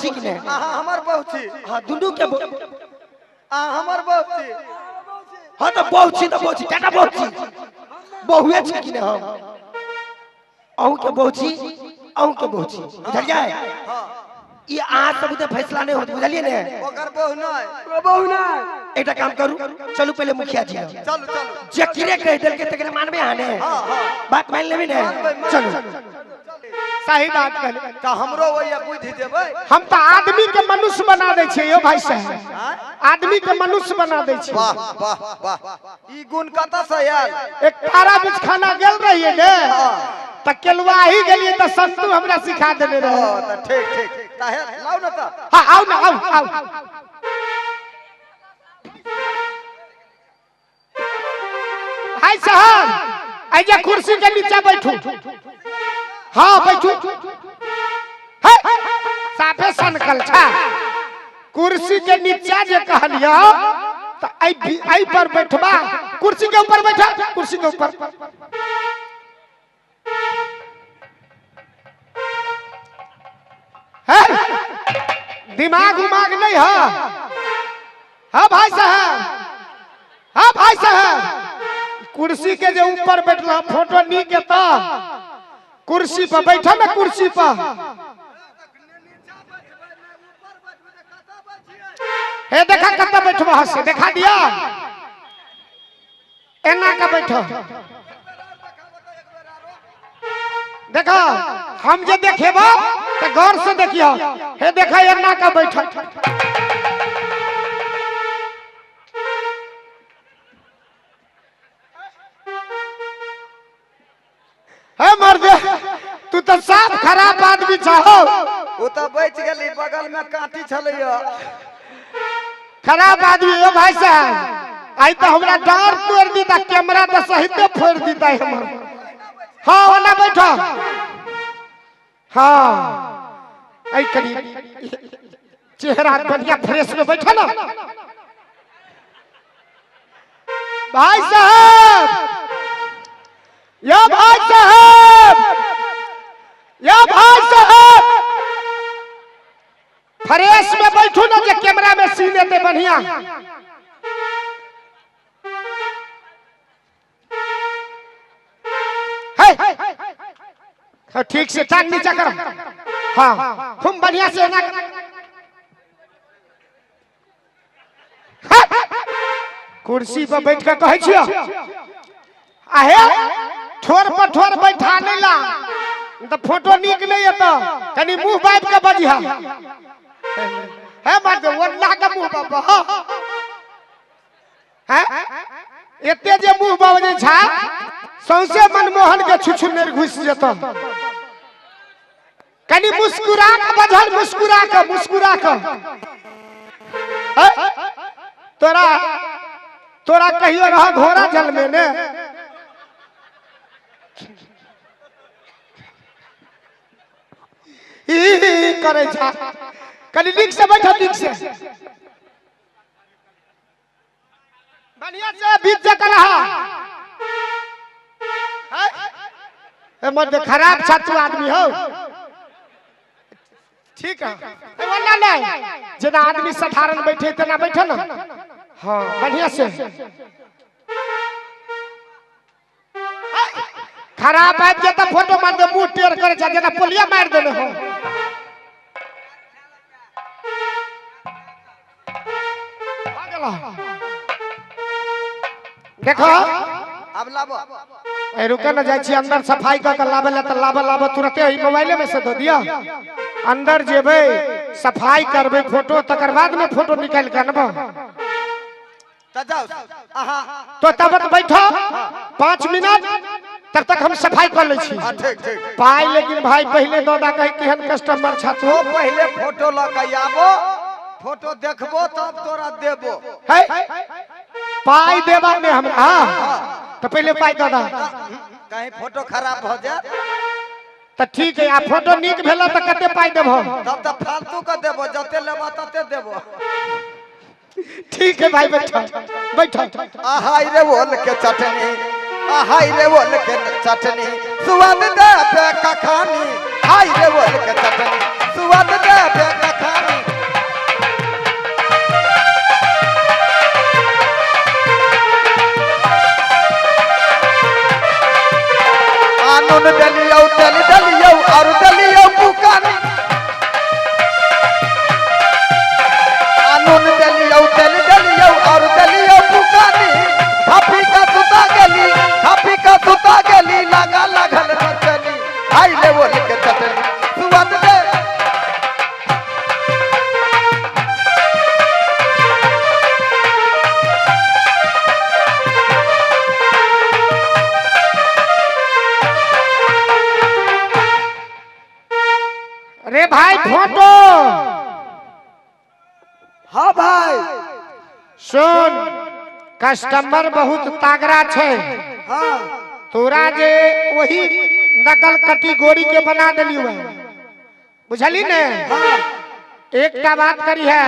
बहुची कि नहीं? हमार बहुची। हाँ दुनू के हमार बहुची। हाँ तो बहुची टाटा बहुची बहुए छी कि नहीं हम अहू के बहुची अहू के बहुची बुझलिए ये आज सब तो फैसला नहीं होत बुझलिए ने ओकर बहु नहीं एक काम करू चलू पहले मुखिया जी चलो जकीरे कह देल के तकरे मानबे आने बात मान लेबे ने चलो सही बात कहले का हमरो वही बुद्धि देबै हम तो आदमी के मनुष्य बना दे छे यो भाई साहब आदमी के मनुष्य बना दे छे वाह वाह वाह ई गुण कता से यार एक तारा बीच खाना गेल रहिए ने त केलवा ही गेलिए त संतू हमरा सिखा देने रहे त ठीक ताहे लाओ न त हां आओ ना आओ भाई साहब आइजा कुर्सी के नीचे बैठू हाँ बैठू साफे सनकल छा कुर्सी के नीचे जे कहलियो तो आई पर बैठबा कुर्सी के ऊपर बैठा कुर्सी के ऊपर दिमाग उमाग नहीं है हाँ भाई साहब कुर्सी के जो ऊपर बैठला फोटो नीक है तो कुर्सी पर बैठा ना कुर्सी पर हे देखा कत्ता बैठबा हसे देखा दिया एना का बैठो देखा हम जे देखेबो तो गौर से देखियो हे देखा एना का बैठो है मर्दे तू तो साफ खराब आदमी चाहो वो तो बैठ गेली बगल में कांटी छलैया खराब आदमी हो भाई साहब आई तो हमरा डर तोड़ दी ता कैमरा तो सहित फोड़ दी ता हमर हां वाला बैठो हां आई करी चेहरा बढ़िया फ्रेश में बैठो ना भाई साहब या भाई साहब फ्रेश में बैठू ना जे कैमरा में सी लेते बढ़िया है ठीक से टांग नीचा करो हाँ हम बढ़िया से ना कुर्सी पर बैठ के कहे छियो आहे ठोर पर ठोर बैठा नहीं ला तो फोटो नीक नहीं है तो कनी मुंह बाब के बजिहा है मत वल्ला के मुंह बाबा है एते जे मुंह बाबे छा सौसे मनमोहन के छुछुनेर घुस जतो कनी मुस्कुरा के बजल मुस्कुरा के तोरा कहियो रहा घोड़ा जल में ने करे छा कनी नीक से बैठो नीक से बढ़िया से बीच जा कर रहा है मत खराब छात्र आदमी हो ठीक है वरना नहीं जना आदमी साधारण बैठे तना बैठो ना हाँ बढ़िया से खराब आब जे त फोटो मार दे मुंह टेढ़ करे छ जना पोलिया मार देने हो देखो अब लाबो ए रुके न जाय छी अंदर सफाई क के लाबे त लाबे तुरंते ई मोबाइले में से दे दिया अंदर जेबे सफाई करबे फोटो तकर बाद में फोटो निकाल के अनबो त जाओ तो तब बैठो 5 मिनट तब तक हम सफाई कर ले छी ठीक पाई लेकिन भाई पहले दादा कहे केहन कस्टमर छातो पहले फोटो ल के आबो फोटो देखबो तब तोरा देबो है पाई देबा में हम हां तो पहले पाई दादा कहीं फोटो खराब हो जाए तो ठीक है आ फोटो नीक भेला त कते पाई देबो तब त फालतू के देबो जते लेबो तते देबो ठीक है भाई बैठो आहाई रे बोल के चटनी आहाई रे बोल के चटनी स्वाद दे पे कखानी हाय रे बोल के चटनी स्वाद दे पे कखानी के वो के चटनी स्वाद दे रे भाई फोटो हाँ भाई सुन कस्टमर बहुत तागड़ा छे हाँ तोरा जे वही नकल कैटेगरी के बना देली हुआ बुझली ने एकटा बात करी है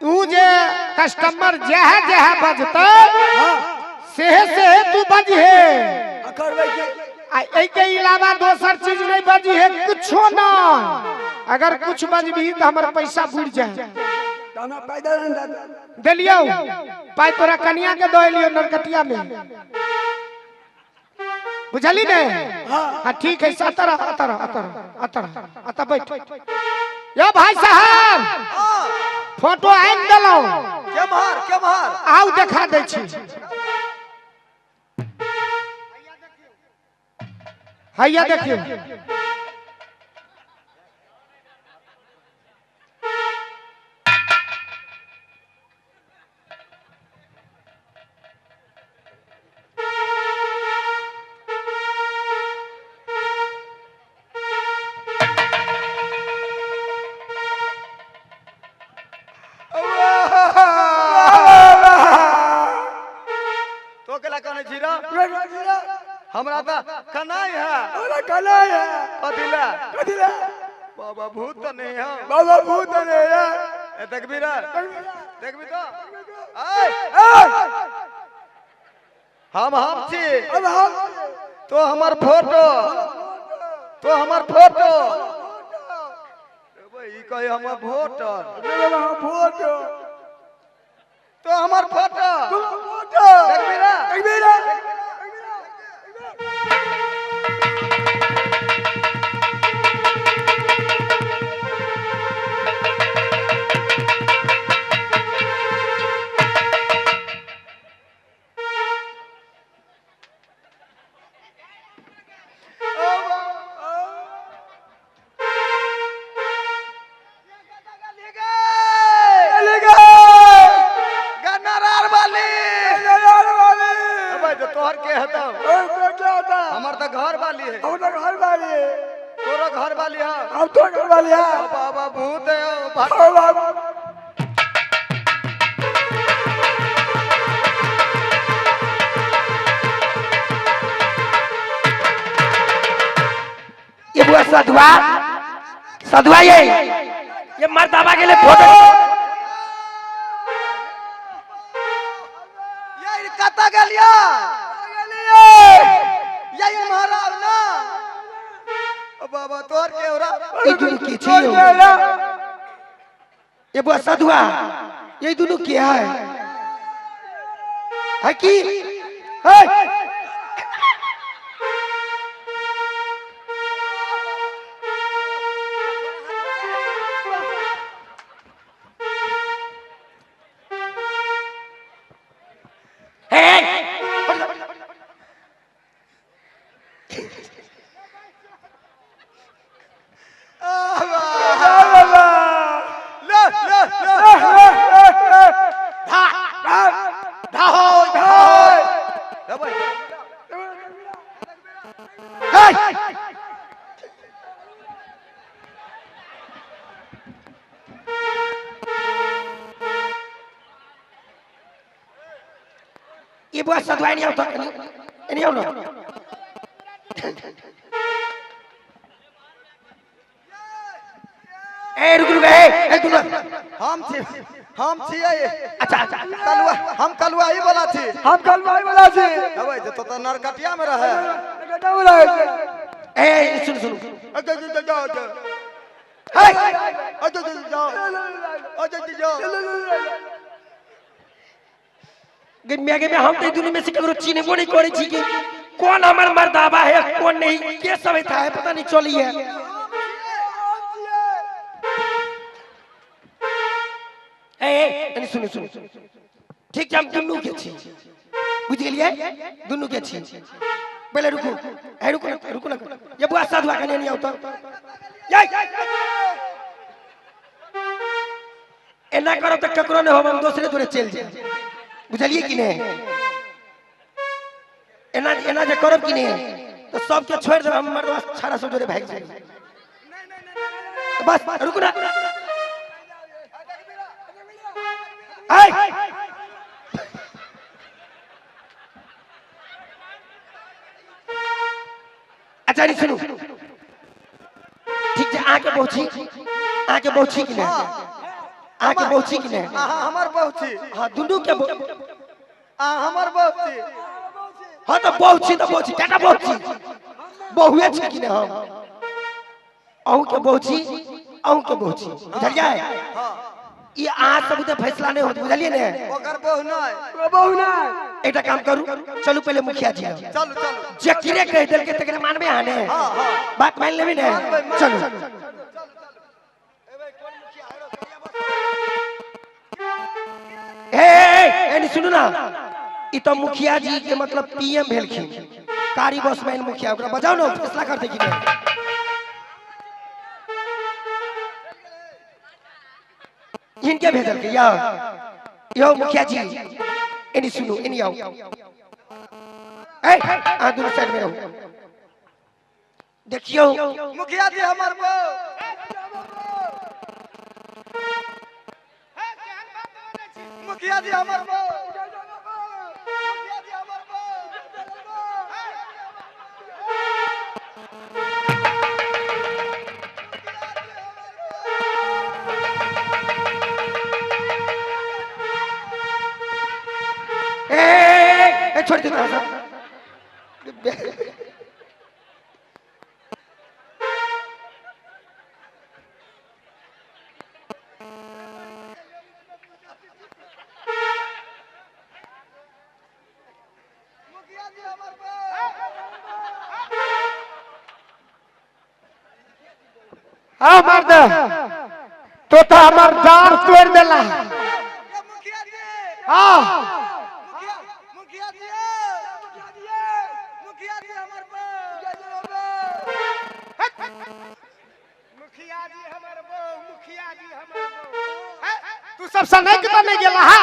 तू जे कस्टमर जह जह बजते सेहे तू बजहे ए के अलावा दोसर चीज नहीं बजी है कुछो ना अगर कुछ बजबी तो हमारा पैसा बुड़ जाए दिलियो पाई तोरा कनिया के दोलियो नरकटिया में बुझली ने हाँ ठीक है अतर अतर अतर अतर अतर बैठ यो भाई साहब फोटो आइन देलो के मार आउ देखा दे छी हैया देखियो तो केला कने जीरा हमरा त कनाई है कदिला बाबा भूत तो नहीं है ए देखबी तो हम छी तो हमर फोटो ई कहे हमर वोटर तो हमर फोटो देखबी तोहर के हता हमर त घर वाली है तोरा घर वाली है बाबा भूत है ये बुआ सधुआ ये मर्दाबा के लिए फोटो ये कता गलिया ये महाराज ना बाबा तोर के ओरा ये दोनों के छियो ये बुआ सधुआ ये दोनों क्या है कि ये बुआ सधुआ नहीं होता नहीं हो ना ए रुक ए तू हम छी अच्छा कलुआ हम कलुआ ही बोला छी अबे तो नरकटिया में रहे ए सुन गे में हम तो दुनिया में से ककरो चीने वो नहीं करे छी कि कौन हमर मर्दाबा है कौन नहीं के सब था है पता नहीं चली है ए सुन ठीक हम दुनू के छी बुझ गेलिए दुनू के छी पहले रुको है रुको ना ये बुआ साधु आके नहीं आवता एना करो तो ककरो ने हम दूसरे दूरे चल जाए बुझलिए कि नहीं एना एना जे करब कि नहीं तो सब के छोड़ दे हम मर्दवा छाड़ा सब जोरे भाग जाए बस रुको ना आई अच्छा नहीं सुनो ठीक है आके पहुंची कि नहीं आके पहुंची कि नहीं हमार पहुंची हां दुनू के हमार पहुंची हां तो पहुंची टाटा पहुंची बहुए छी कि नहीं हम अहू के पहुंची इधर जाए ये आज सब तो फैसला नहीं होत बुझलिए ने ओकर बहु नहीं एकटा काम करू चलू पहले मुखिया जी चलो जे किरे कह देल के तकरे मानबे हां ने बात मान लेबे ने चलो ए सुनो ना ई तो मुखिया जी के मतलब पीएम भेलखिन कारी बस में मुखिया ओकरा बजाओ ना फैसला करते कि नहीं इनके भेजल के यो मुखिया जी इनी सुनो इनी आओ ए आ दूर साइड में आओ देखियो मुखिया जी हमार मुखिया जी हमार छोड़ दे हाँ मर्द तो हमार जान तोड़ देला हाँ तू सब सने के तो नहीं गेला हा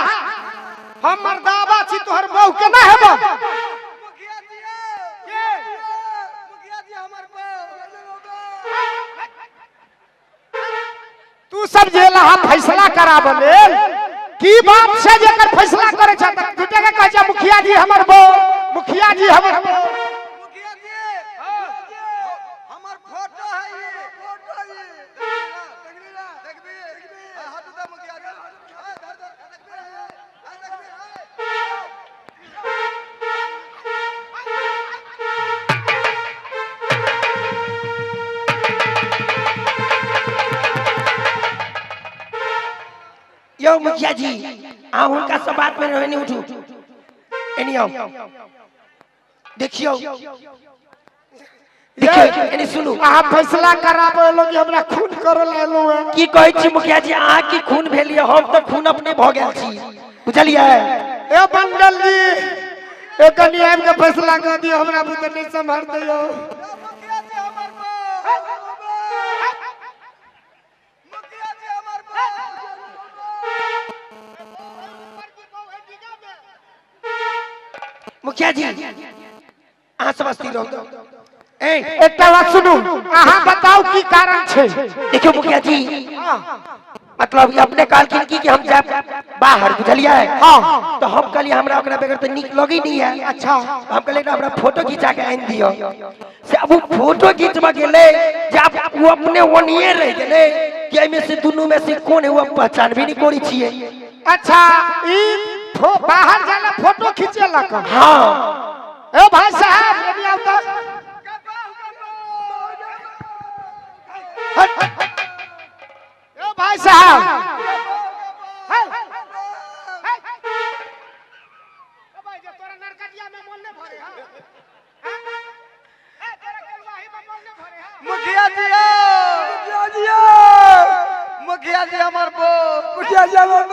हम मर्दाबा छी तोहर बहू के ना हेबो मुखिया जी हमार तू सब जेला हा फैसला कराबे लेल की बात से जेकर फैसला करे छ त टूटे के कह जा मुखिया जी हमर बहू मुखिया जी हमर बहू मुखिया जी हमार फोटो है ये देखबी हाथ दे मुखिया जी यो मुखिया जी आ उनका सब बात में रहने उठू एनी आओ देखियो एनी सुनो आ फैसला कराबे लोग हमरा खून करे लेलो है की कहै छी मुखिया जी आ की खून भेलिए हम तो खून अपने भ गेल छी बुझलिए ए बंडल जी ए कनी आब के फैसला कर दियो हमरा बुते नहीं संभाल दियो मुखिया जी हमार मुखिया जी हमार मुखिया जी आ समझती रहो ए एकटा बात सुनू अहाँ बताओ की कारण छै देखियो मुखिया जी मतलब ये अपने काल की हम जाब बाहर बुझलिए हां तो हम कहलिए हमरा ओकरा बगैर तो निक लगी नहीं है अच्छा हम कहलिए हमरा फोटो खींचा के आन दियो से अब वो फोटो खींचवा गेले जब वो अपने ओनिए रह गेले कि एमे से दोनों में से कौन है वो पहचान भी नहीं करी छिए अच्छा ई बाहर जाला फोटो खींचेला का हां ए भाई साहब ये आओ तो ए भाई साहब भाई जे तोरा नरकटिया में मोल ने भरे हां ए तेरा कलवाही में मोल ने भरे हां मुखिया जी मुखिया जी हमार मुखिया जी हमार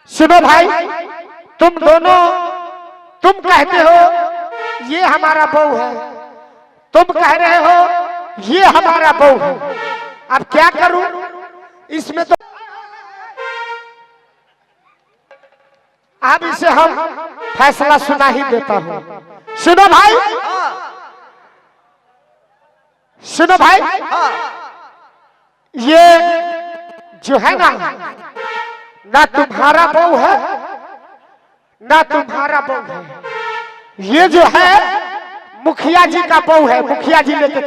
सुनो भाई तुम दोनों तुम कहते हो ये हमारा बहू है, तुम कह रहे हो ये हमारा बहू है। अब क्या करूं इसमें? तो अब इसे हम फैसला सुना ही देता हूं। सुनो भाई, सुनो भाई, ये जो है ना तुम्हारा बहू है ना तुम्हारा बहू है, ये जो है मुखिया जी का बहू है। मुखिया जी लेके